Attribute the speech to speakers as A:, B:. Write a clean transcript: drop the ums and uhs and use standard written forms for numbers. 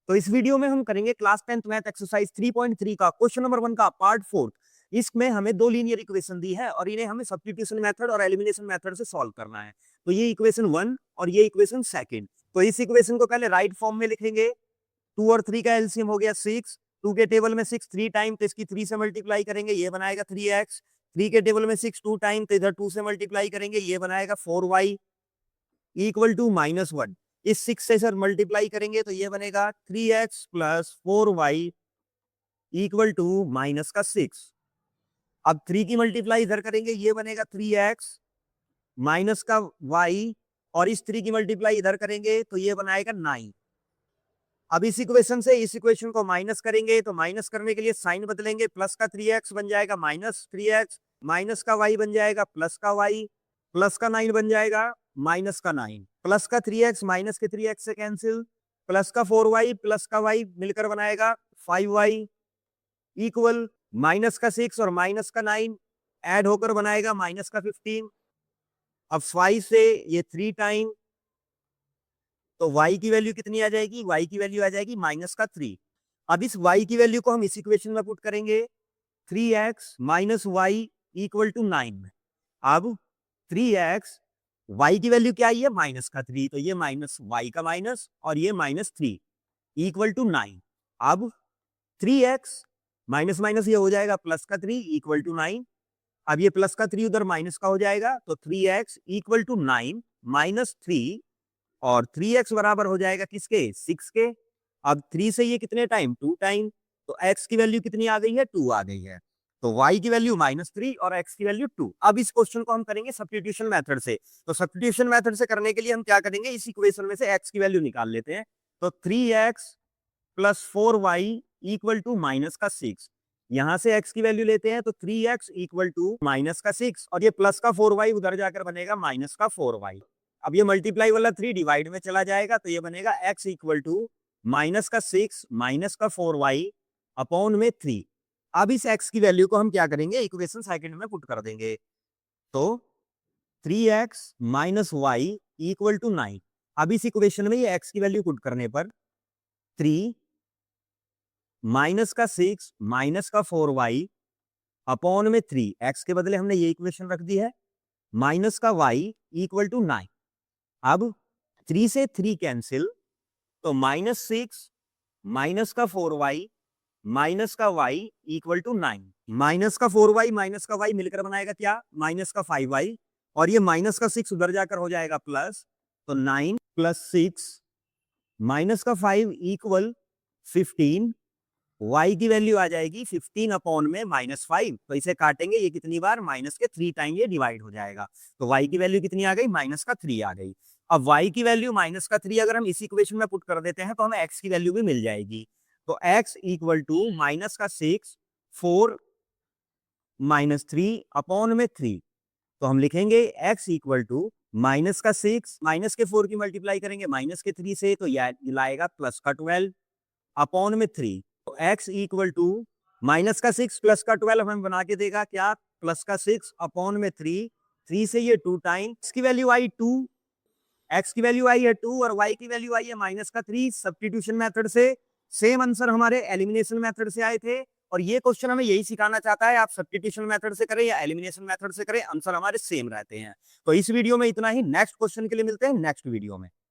A: तो इस वीडियो में हम करेंगे क्लास 10th मैथ एक्सरसाइज 3.3 का क्वेश्चन नंबर 1 का पार्ट 4। इसमें हमें दो लीनियर इक्वेशन दी है और इन्हें हमें सब्स्टिट्यूशन मेथड और एलिमिनेशन मेथड से सॉल्व करना है। तो ये इक्वेशन 1 और ये इक्वेशन सेकंड। तो इस इक्वेशन को पहले राइट फॉर्म में लिखेंगे। 2 और 3 का एलसीएम हो गया 6। 2 के टेबल में 6 3 टाइम, तो इसकी 3 से मल्टीप्लाई करेंगे, ये बनाएगा 3x। 3 के टेबल में 6 2 टाइम, तो इधर 2 से मल्टीप्लाई करेंगे, ये बनाएगा 4y इक्वल टू -1। इस 6 से सर मल्टीप्लाई करेंगे तो ये बनेगा 3x plus 4y equal to -6। अब 3 की मल्टीप्लाई इधर करेंगे, ये बनेगा 3x -y, और इस 3 की मल्टीप्लाई इधर करेंगे तो ये बनाएगा 9। अब इस इक्वेशन से इस इक्वेशन को माइनस करेंगे, तो माइनस करने के लिए साइन बदलेंगे, प्लस का 3x बन जाएगा -3x, माइनस का y बन जाएगा प्लस का y, प्लस का 9 बन जाएगा माइनस का 9, प्लस का 3x माइनस के 3x से कैंसिल, प्लस का 4y प्लस का y मिलकर बनाएगा 5y इक्वल माइनस का 6 और माइनस का 9 ऐड होकर बनाएगा माइनस का 15। अब 5 से ये 3 टाइम, तो y की वैल्यू कितनी आ जाएगी? y की वैल्यू आ जाएगी -3। अब इस y की वैल्यू को हम इस इक्वेशन में पुट करेंगे, 3x y इक्वल टू 9। अब 3x y की वैल्यू क्या आई है? -3, तो ये माइनस y का माइनस और ये -3 इक्वल टू 9। अब 3x माइनस माइनस ये हो जाएगा प्लस का 3 इक्वल टू 9। अब ये प्लस का 3 उधर माइनस का हो जाएगा, तो 3x इक्वल टू 9 -3, और 3x बराबर हो जाएगा किसके? 6 के। अब 3 से ये कितने टाइम? 2 टाइम, तो x की वैल्यू कितनी आ गई है? 2 आ गई है। तो y की वैल्यू -3 और x की वैल्यू 2। अब इस क्वेश्चन को हम करेंगे सब्स्टिट्यूशन मेथड से। तो सब्स्टिट्यूशन मेथड से करने के लिए हम क्या करेंगे? इस इक्वेशन में से x की वैल्यू निकाल लेते हैं। तो 3x plus 4y equal to -6। यहां से x की वैल्यू लेते हैं, तो 3x इक्वल टू -6, और ये प्लस का 4y उधर जाकर बनेगा माइनस का 4y। अब ये मल्टीप्लाई वाला 3 डिवाइड में चला जाएगा, तो ये बनेगा x इक्वल टू -6 माइनस का 4y अपॉन में 3। अब इस x की वैल्यू को हम क्या करेंगे? इक्वेशन सेकंड में पुट कर देंगे। तो 3x y इक्वल टू 9। अब इस इक्वेशन में ये x की वैल्यू पुट करने पर 3 माइनस का 6 माइनस का 4y अपॉन में 3, x के बदले हमने ये इक्वेशन रख दी है, माइनस का y इक्वल टू 9। अब 3 से 3 कैंसिल, तो -6 माइनस का 4y माइनस का y इक्वल टू 9। माइनस का 4y माइनस का y मिलकर बनाएगा क्या? माइनस का 5y, और ये माइनस का 6 उधर जाकर हो जाएगा प्लस, तो 9 प्लस 6 माइनस का 5 इक्वल 15। y की वैल्यू आ जाएगी 15 अपॉन में -5, तो इसे काटेंगे, ये कितनी बार? माइनस के 3 टाइम ये डिवाइड हो जाएगा। तो y की वैल्यू कितनी आ गई? -3 आ गई। अब y की वैल्यू -3 अगर हम इस इक्वेशन में पुट कर देते हैं, तो हमें x की वैल्यू भी मिल जाएगी। तो x इक्वल टू -6 4 -3 अपॉन में 3। तो हम लिखेंगे x इक्वल टू -6 माइनस के 4 की मल्टीप्लाई करेंगे माइनस के 3 से, तो यह लाएगा प्लस का 12 अपॉन में 3। तो x इक्वल टू -6 प्लस का 12 हमें बना के देगा क्या? प्लस का 6 अपॉन में 3। 3 से ये 2 टाइम, x की वैल्यू आई 2, x की वैल्यू आई है 2 और y की वैल्यू आई है -3। सब्स्टिट्यूशन मेथड से सेम आंसर हमारे एलिमिनेशन मेथड से आए थे, और ये क्वेश्चन हमें यही सिखाना चाहता है, आप सब्स्टिट्यूशन मेथड से करें या एलिमिनेशन मेथड से करें, आंसर हमारे सेम रहते हैं। तो इस वीडियो में इतना ही। नेक्स्ट क्वेश्चन के लिए मिलते हैं नेक्स्ट वीडियो में।